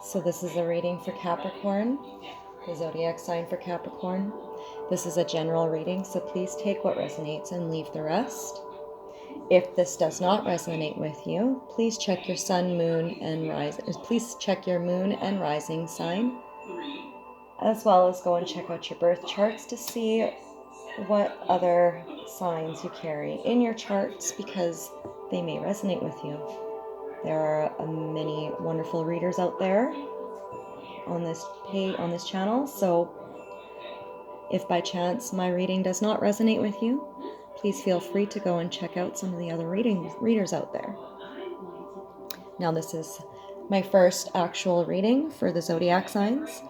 So this is a reading for Capricorn, the zodiac sign for Capricorn. This is a general reading, so please take what resonates and leave the rest. If this does not resonate with you, please check your sun, moon, and please check your moon and rising sign, as well as go and check out your birth charts to see what other signs you carry in your charts, because they may resonate with you. There are many wonderful readers out there on this channel, so if by chance my reading does not resonate with you, please feel free to go and check out some of the other readers out there. Now, this is my first actual reading for the zodiac signs,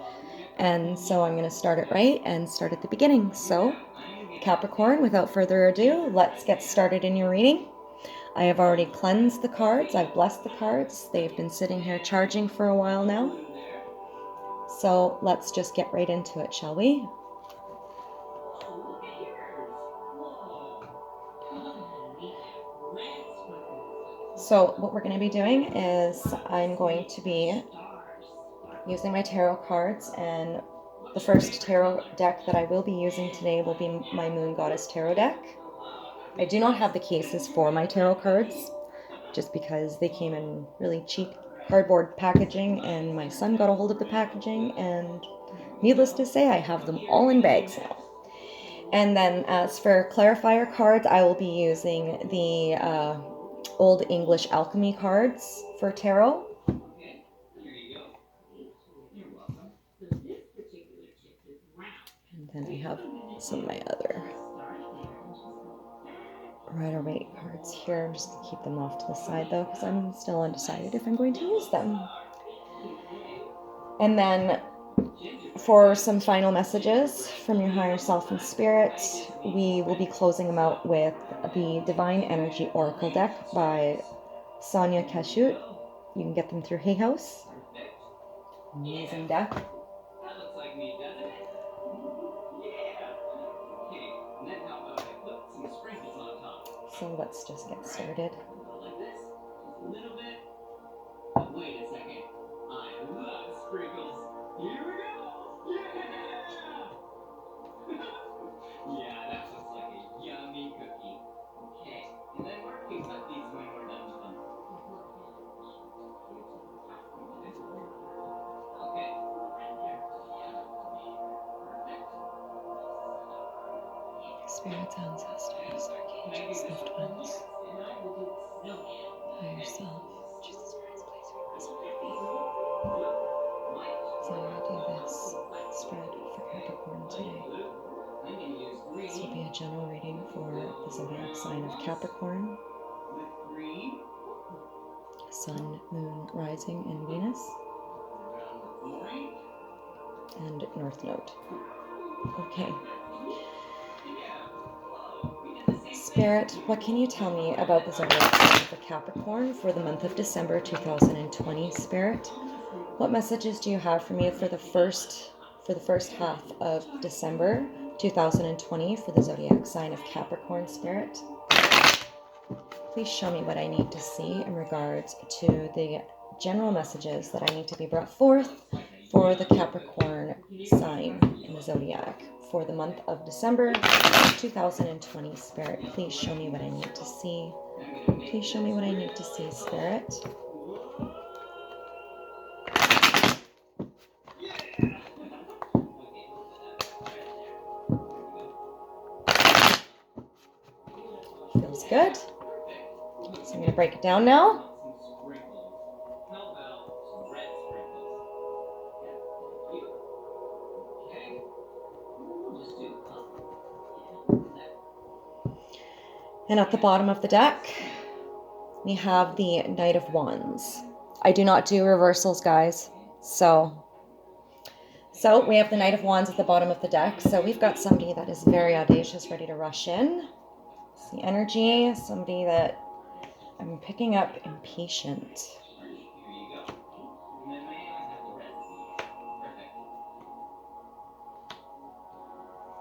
and so I'm going to start it right and start at the beginning. So, Capricorn, without further ado, let's get started in your reading. I have already cleansed the cards. I've blessed the cards. They've been sitting here charging for a while now. So let's just get right into it, shall we? So what we're going to be doing is I'm going to be using my tarot cards, and the first tarot deck that I will be using today will be my Moon Goddess Tarot deck. I do not have the cases for my tarot cards, just because they came in really cheap cardboard packaging, and my son got a hold of the packaging, and needless to say, I have them all in bags now. And then as for clarifier cards, I will be using the Old English Alchemy cards for tarot. And then I have some of my other Rider-Waite cards here. I'm just going to keep them off to the side though, because I'm still undecided if I'm going to use them. And then for some final messages from your higher self and spirit, we will be closing them out with the Divine Energy Oracle deck by Sonia Kashut. You can get them through Hay House. Amazing deck. So let's just get started. Wait a second. I love sprinkles. Here we go. Yeah, that looks like a yummy cookie. Okay, and then where can we put these when we're done with them? Okay, right there. Perfect. Spirits, ancestors, archangels, loved ones, higher self, Jesus Christ, please be present with me. So I do this spread for Capricorn today. This will be a general reading for the zodiac sign of Capricorn, Sun, Moon, Rising, and Venus, and North Node. Okay. Spirit, what can you tell me about the zodiac sign for Capricorn for the month of December 2020, Spirit? What messages do you have for me for the first half of December 2020 for the zodiac sign of Capricorn, Spirit? Please show me what I need to see in regards to the general messages that I need to be brought forth for the Capricorn sign in the zodiac for the month of December 2020, Spirit. Please show me what I need to see. Please show me what I need to see, Spirit. Feels good. So I'm going to break it down now. And at the bottom of the deck, we have the Knight of Wands. I do not do reversals, guys. So we have the Knight of Wands at the bottom of the deck. So we've got somebody that is very audacious, ready to rush in. It's the energy, somebody that I'm picking up impatient.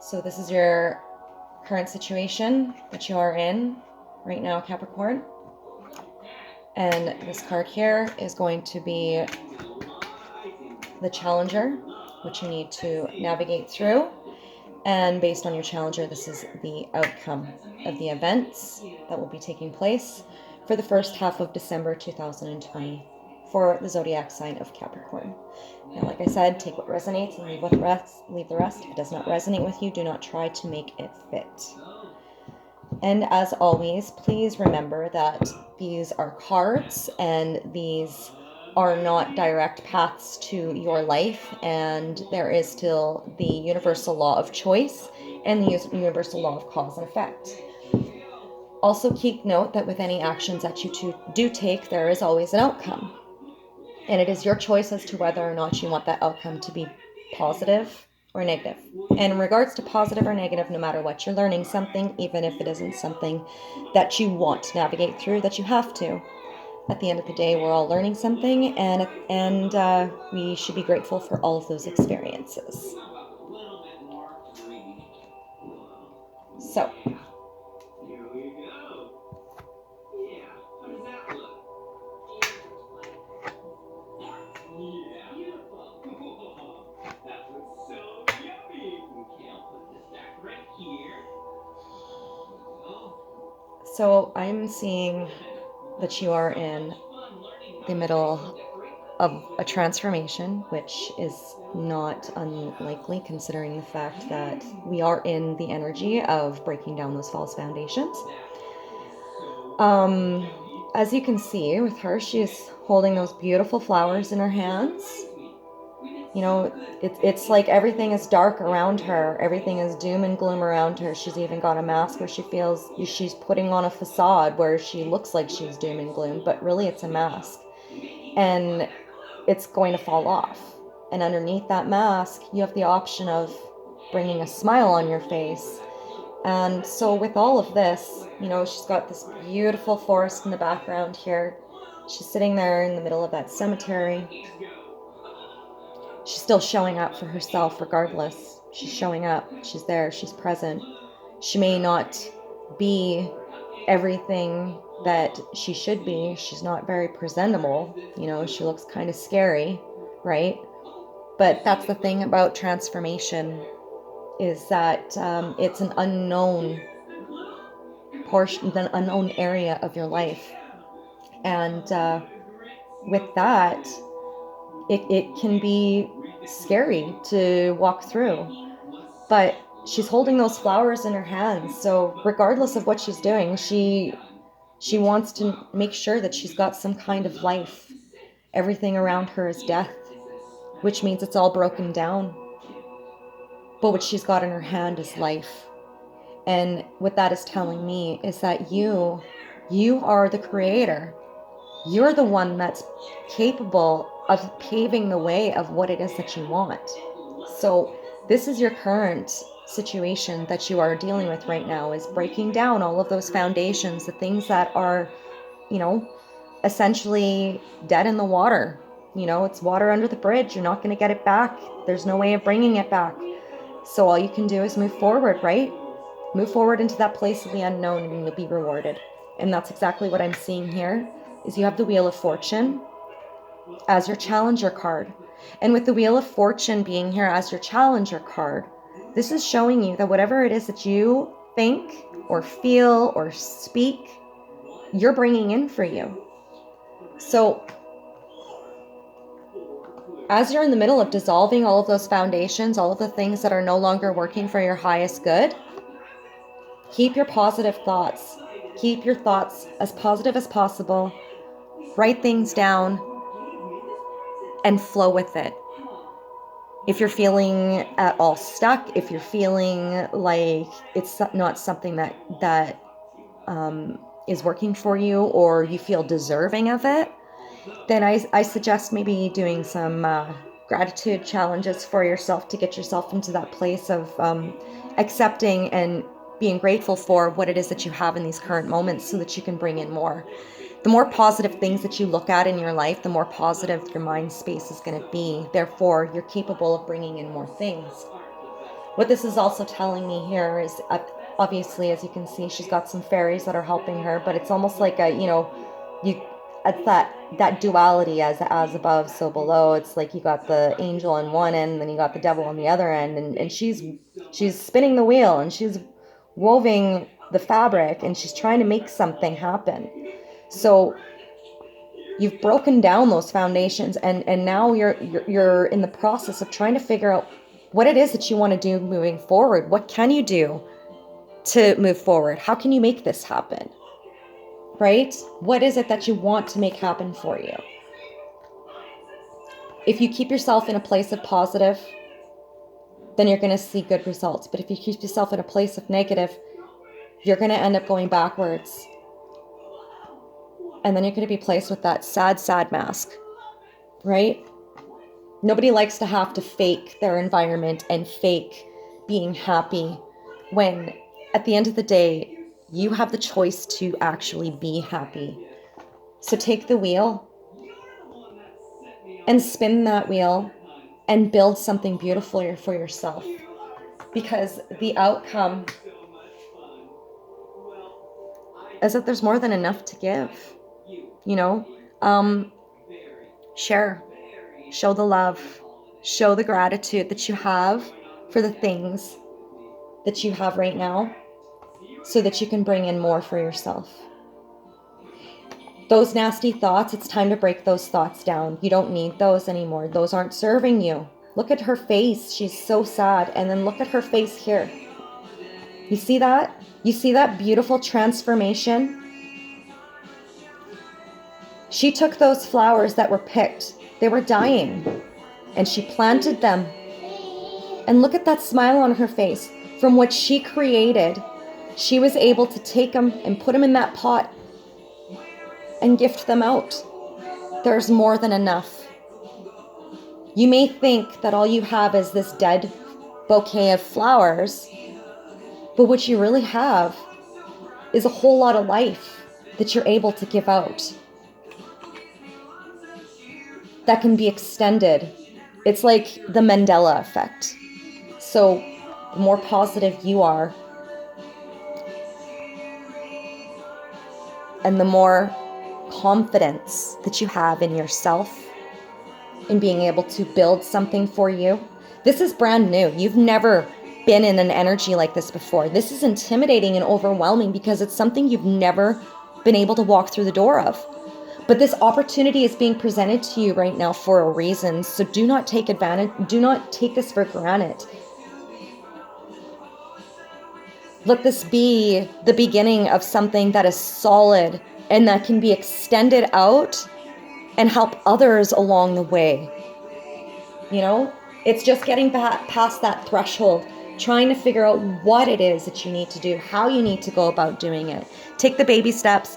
So this is your current situation that you are in right now, Capricorn. And this card here is going to be the challenger, which you need to navigate through. And based on your challenger, this is the outcome of the events that will be taking place for the first half of December 2020 for the zodiac sign of Capricorn. Now, like I said, take what resonates and leave the rest. If it does not resonate with you, do not try to make it fit. And as always, please remember that these are cards and these are not direct paths to your life, and there is still the universal law of choice and the universal law of cause and effect. Also keep note that with any actions that you do take, there is always an outcome. And it is your choice as to whether or not you want that outcome to be positive or negative. And in regards to positive or negative, no matter what, you're learning something, even if it isn't something that you want to navigate through, that you have to. At the end of the day, we're all learning something, and we should be grateful for all of those experiences. So, I'm seeing that you are in the middle of a transformation, which is not unlikely considering the fact that we are in the energy of breaking down those false foundations. As you can see with her, she's holding those beautiful flowers in her hands. You know, it's like everything is dark around her. Everything is doom and gloom around her. She's even got a mask where she feels she's putting on a facade where she looks like she's doom and gloom, but really it's a mask. And it's going to fall off. And underneath that mask, you have the option of bringing a smile on your face. And so with all of this, you know, she's got this beautiful forest in the background here. She's sitting there in the middle of that cemetery. She's still showing up for herself regardless. She's showing up. She's there. She's present. She may not be everything that she should be. She's not very presentable. You know, she looks kind of scary, right? But that's the thing about transformation, is that it's an unknown portion, an unknown area of your life. And with that, it can be scary to walk through. But she's holding those flowers in her hands. So regardless of what she's doing, she wants to make sure that she's got some kind of life. Everything around her is death, which means it's all broken down. But what she's got in her hand is life. And what that is telling me is that you are the creator. You're the one that's capable of paving the way of what it is that you want. So this is your current situation that you are dealing with right now, is breaking down all of those foundations, the things that are, you know, essentially dead in the water. You know, it's water under the bridge. You're not going to get it back. There's no way of bringing it back. So all you can do is move forward, right? Move forward into that place of the unknown and you'll be rewarded. And that's exactly what I'm seeing here, is you have the Wheel of Fortune as your challenger card. And with the Wheel of Fortune being here as your challenger card, this is showing you that whatever it is that you think or feel or speak, you're bringing in for you. So as you're in the middle of dissolving all of those foundations, all of the things that are no longer working for your highest good, keep your positive thoughts. Keep your thoughts as positive as possible. Write things down and flow with it. If you're feeling at all stuck, if you're feeling like it's not something that is working for you, or you feel deserving of it, then I suggest maybe doing some gratitude challenges for yourself to get yourself into that place of accepting and being grateful for what it is that you have in these current moments, so that you can bring in more. The more positive things that you look at in your life, the more positive your mind space is going to be. Therefore, you're capable of bringing in more things. What this is also telling me here is, obviously, as you can see, she's got some fairies that are helping her, but it's almost like it's that duality, as above, so below. It's like you got the angel on one end, and then you got the devil on the other end, and she's spinning the wheel, and she's woven the fabric, and she's trying to make something happen. So you've broken down those foundations, and now you're in the process of trying to figure out what it is that you want to do moving forward. What can you do to move forward? How can you make this happen? Right? What is it that you want to make happen for you? If you keep yourself in a place of positive, then you're going to see good results. But if you keep yourself in a place of negative, you're going to end up going backwards. And then you're going to be placed with that sad, sad mask, right? Nobody likes to have to fake their environment and fake being happy when at the end of the day, you have the choice to actually be happy. So take the wheel and spin that wheel and build something beautiful for yourself, because the outcome is that there's more than enough to give. You know, share, show the love, show the gratitude that you have for the things that you have right now, so that you can bring in more for yourself. Those nasty thoughts, it's time to break those thoughts down. You don't need those anymore. Those aren't serving you. Look at her face. She's so sad. And then look at her face here. You see that? You see that beautiful transformation? She took those flowers that were picked. They were dying. And she planted them. And look at that smile on her face. From what she created, she was able to take them and put them in that pot and gift them out. There's more than enough. You may think that all you have is this dead bouquet of flowers, but what you really have is a whole lot of life that you're able to give out, that can be extended. It's like the Mandela effect. So the more positive you are, and the more confidence that you have in yourself, in being able to build something for you. This is brand new. You've never been in an energy like this before. This is intimidating and overwhelming because it's something you've never been able to walk through the door of. But this opportunity is being presented to you right now for a reason. So do not take advantage. Do not take this for granted. Let this be the beginning of something that is solid and that can be extended out and help others along the way. You know, it's just getting past that threshold, trying to figure out what it is that you need to do, how you need to go about doing it. Take the baby steps,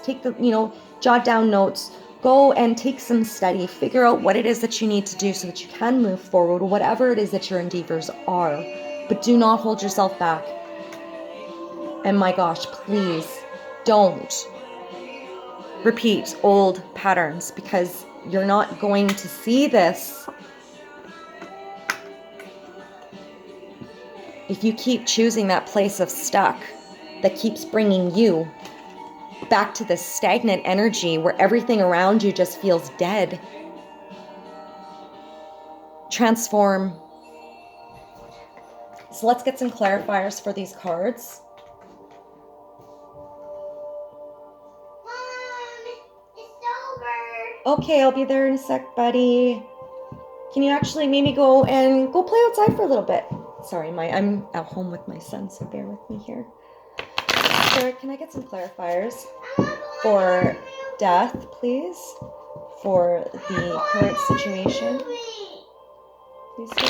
jot down notes, go and take some study, figure out what it is that you need to do so that you can move forward, whatever it is that your endeavors are. But do not hold yourself back. And my gosh, please don't repeat old patterns, because you're not going to see this if you keep choosing that place of stuck that keeps bringing you back to this stagnant energy where everything around you just feels dead. Transform. So let's get some clarifiers for these cards. Okay, I'll be there in a sec, buddy. Can you actually maybe go play outside for a little bit? Sorry, I'm at home with my son, so bear with me here. Sarah, can I get some clarifiers for death, please? For the current situation? Please do.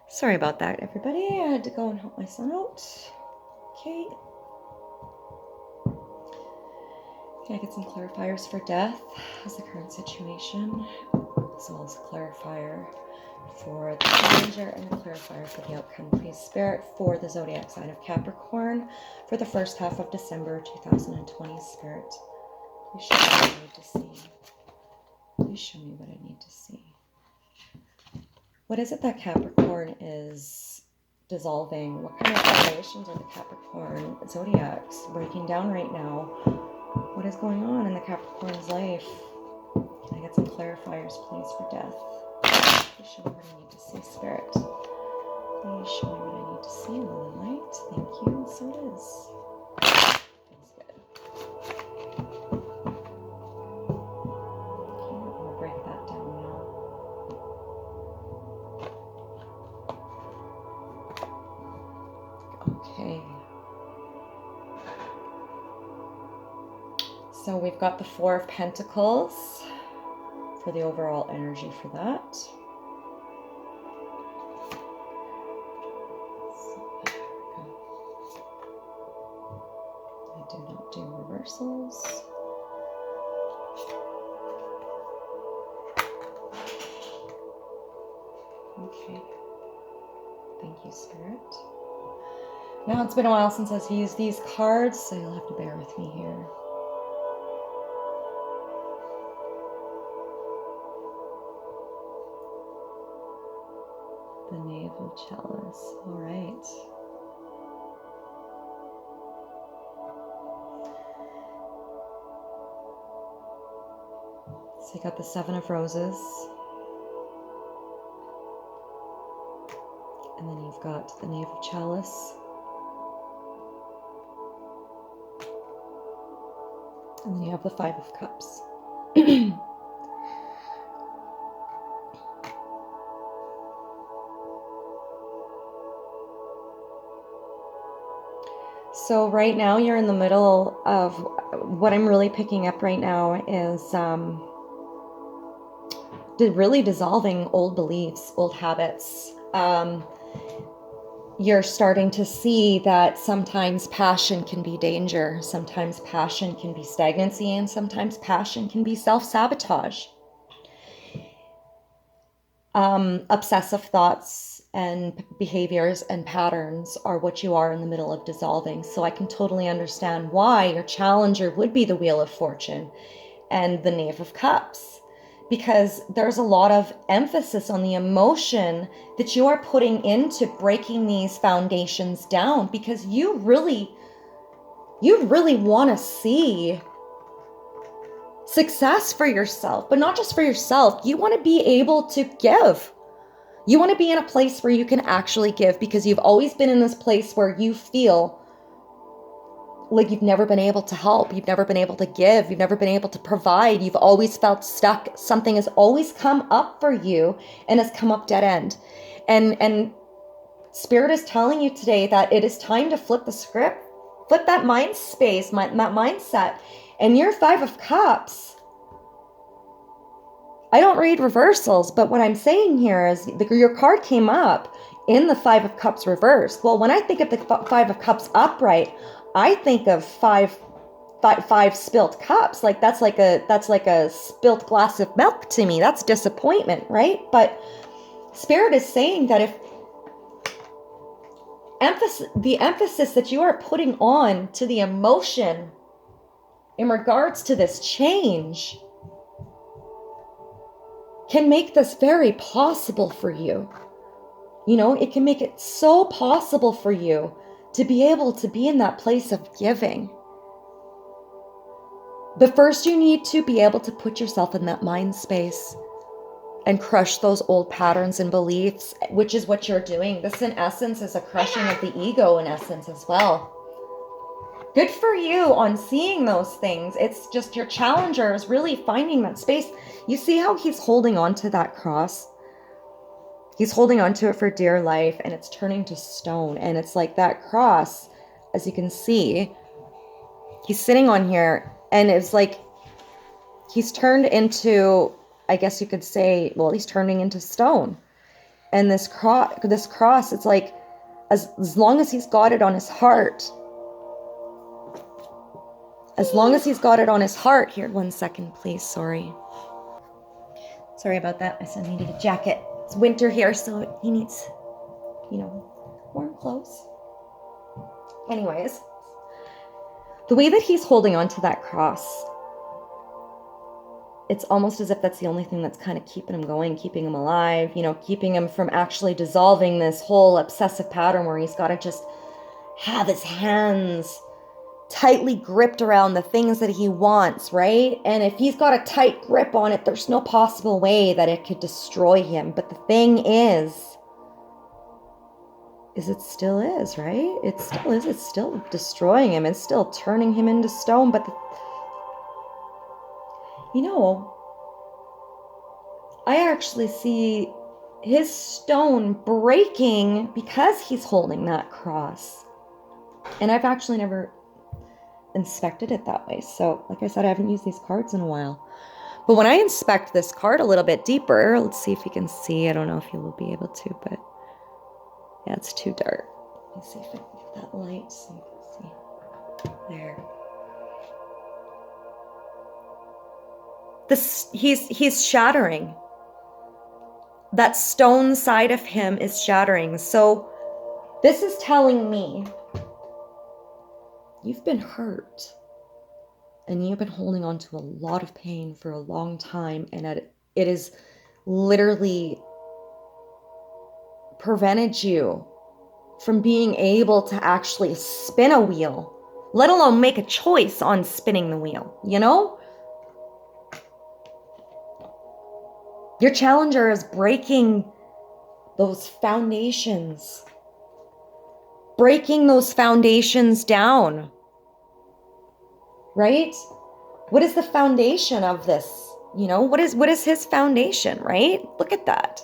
Sorry about that, everybody. I had to go and help my son out. Okay. Can I get some clarifiers for death as the current situation, as well as a clarifier for the challenger and a clarifier for the outcome, please, Spirit, for the zodiac sign of Capricorn for the first half of December 2020, Spirit. Please show me what I need to see. Please show me what I need to see. What is it that Capricorn is dissolving? What kind of foundations are the Capricorn zodiacs breaking down right now? What is going on in the Capricorn's life? Can I get some clarifiers, please, for death? Please show me what I need to see, Spirit. Please show me what I need to see in the light. Thank you. So it is. Feels good. Okay, we're going to break that down now. Okay. So we've got the Four of Pentacles for the overall energy for that. I do not do reversals. Okay. Thank you, Spirit. Now it's been a while since I've used these cards, so you'll have to bear with me here. The Knave of Chalice. All right. So you got the Seven of Roses. And then you've got the Knave of Chalice. And then you have the Five of Cups. So right now you're in the middle of what I'm really picking up right now is really dissolving old beliefs, old habits. You're starting to see that sometimes passion can be danger, sometimes passion can be stagnancy, and sometimes passion can be self-sabotage. Obsessive thoughts and behaviors and patterns are what you are in the middle of dissolving. So I can totally understand why your challenger would be the Wheel of Fortune and the Knave of Cups, because there's a lot of emphasis on the emotion that you are putting into breaking these foundations down, because you really want to see success for yourself, but not just for yourself. You want to be able to give. You want to be in a place where you can actually give, because you've always been in this place where you feel like you've never been able to help. You've never been able to give. You've never been able to provide. You've always felt stuck. Something has always come up for you and has come up dead end. And Spirit is telling you today that it is time to flip the script, flip that mind space, that mindset. And your Five of Cups, I don't read reversals, but what I'm saying here is your card came up in the Five of Cups reversed. Well, when I think of the Five of Cups upright, I think of five spilt cups. Like that's like a spilt glass of milk to me. That's disappointment, right? But Spirit is saying that if the emphasis that you are putting on to the emotion in regards to this change can make this very possible for you. You know, it can make it so possible for you to be able to be in that place of giving. But first you need to be able to put yourself in that mind space and crush those old patterns and beliefs, which is what you're doing. This in essence is a crushing of the ego in essence as well. Good for you on seeing those things. It's just your challenger is really finding that space. You see how he's holding on to that cross? He's holding on to it for dear life, and it's turning to stone. And it's like that cross, as you can see, he's sitting on here, and it's like he's turned into, I guess you could say, well, he's turning into stone. And this cross, it's like as long as he's got it on his heart, here, 1 second, please. Sorry about that. My son needed a jacket. It's winter here, so he needs, warm clothes. Anyways, the way that he's holding on to that cross, it's almost as if that's the only thing that's kind of keeping him going, keeping him alive, you know, keeping him from actually dissolving this whole obsessive pattern where he's got to just have his hands tightly gripped around the things that he wants, right? And if he's got a tight grip on it, there's no possible way that it could destroy him. But the thing is it still is, right? It still is. It's still destroying him. It's still turning him into stone. But, you know, I actually see his stone breaking because he's holding that cross. And I've actually never inspected it that way. So, like I said, I haven't used these cards in a while. But when I inspect this card a little bit deeper, let's see if you can see. I don't know if you will be able to, but yeah, it's too dark. Let me see if I can get that light so you can see. There. This, he's shattering. That stone side of him is shattering. So this is telling me you've been hurt and you've been holding on to a lot of pain for a long time, and it is literally prevented you from being able to actually spin a wheel, let alone make a choice on spinning the wheel, you know? Your challenger is breaking those foundations, breaking those foundations down, right? What is the foundation of this? You know, what is his foundation, right? Look at that.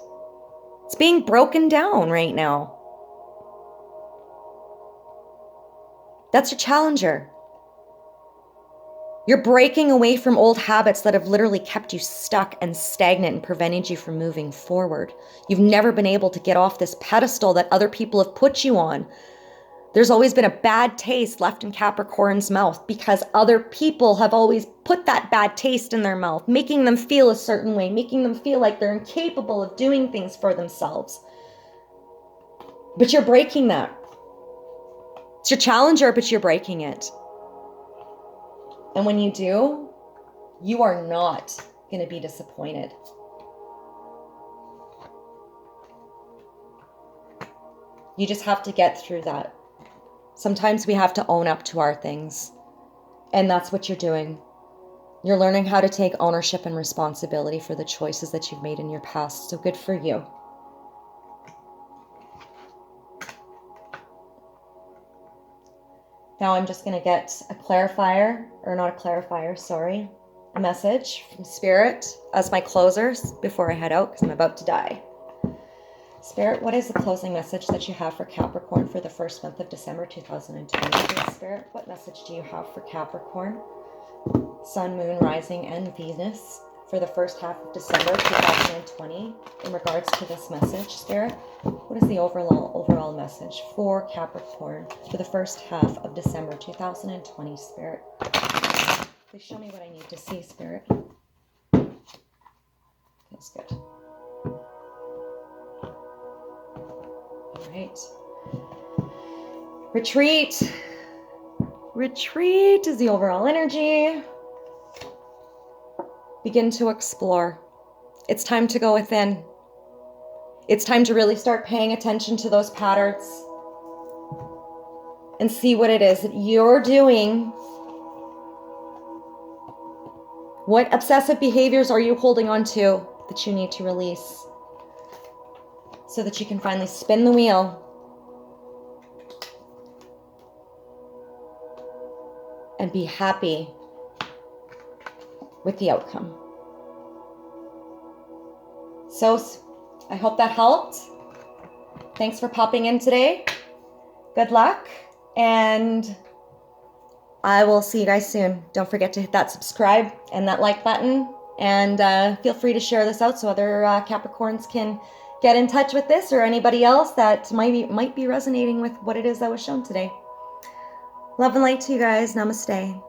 It's being broken down right now. That's your challenger. You're breaking away from old habits that have literally kept you stuck and stagnant and prevented you from moving forward. You've never been able to get off this pedestal that other people have put you on. There's always been a bad taste left in Capricorn's mouth because other people have always put that bad taste in their mouth, making them feel a certain way, making them feel like they're incapable of doing things for themselves. But you're breaking that. It's your challenger, but you're breaking it. And when you do, you are not going to be disappointed. You just have to get through that. Sometimes we have to own up to our things. And that's what you're doing. You're learning how to take ownership and responsibility for the choices that you've made in your past. So good for you. Now I'm just going to get a clarifier, or not a clarifier, sorry, a message from Spirit as my closers before I head out because I'm about to die. Spirit, what is the closing message that you have for Capricorn for the first month of December 2020? Spirit, what message do you have for Capricorn, Sun, Moon, Rising, and Venus for the first half of December 2020 in regards to this message, Spirit? What is the overall message for Capricorn for the first half of December 2020, Spirit? Please show me what I need to see, Spirit. Feels good. All right. Retreat. Retreat is the overall energy. Begin to explore. It's time to go within. It's time to really start paying attention to those patterns and see what it is that you're doing. What obsessive behaviors are you holding on to that you need to release so that you can finally spin the wheel and be happy with the outcome. So I hope that helped. Thanks for popping in today. Good luck. And I will see you guys soon. Don't forget to hit that subscribe and that like button. And feel free to share this out so other Capricorns can get in touch with this, or anybody else that might be resonating with what it is that was shown today. Love and light to you guys. Namaste.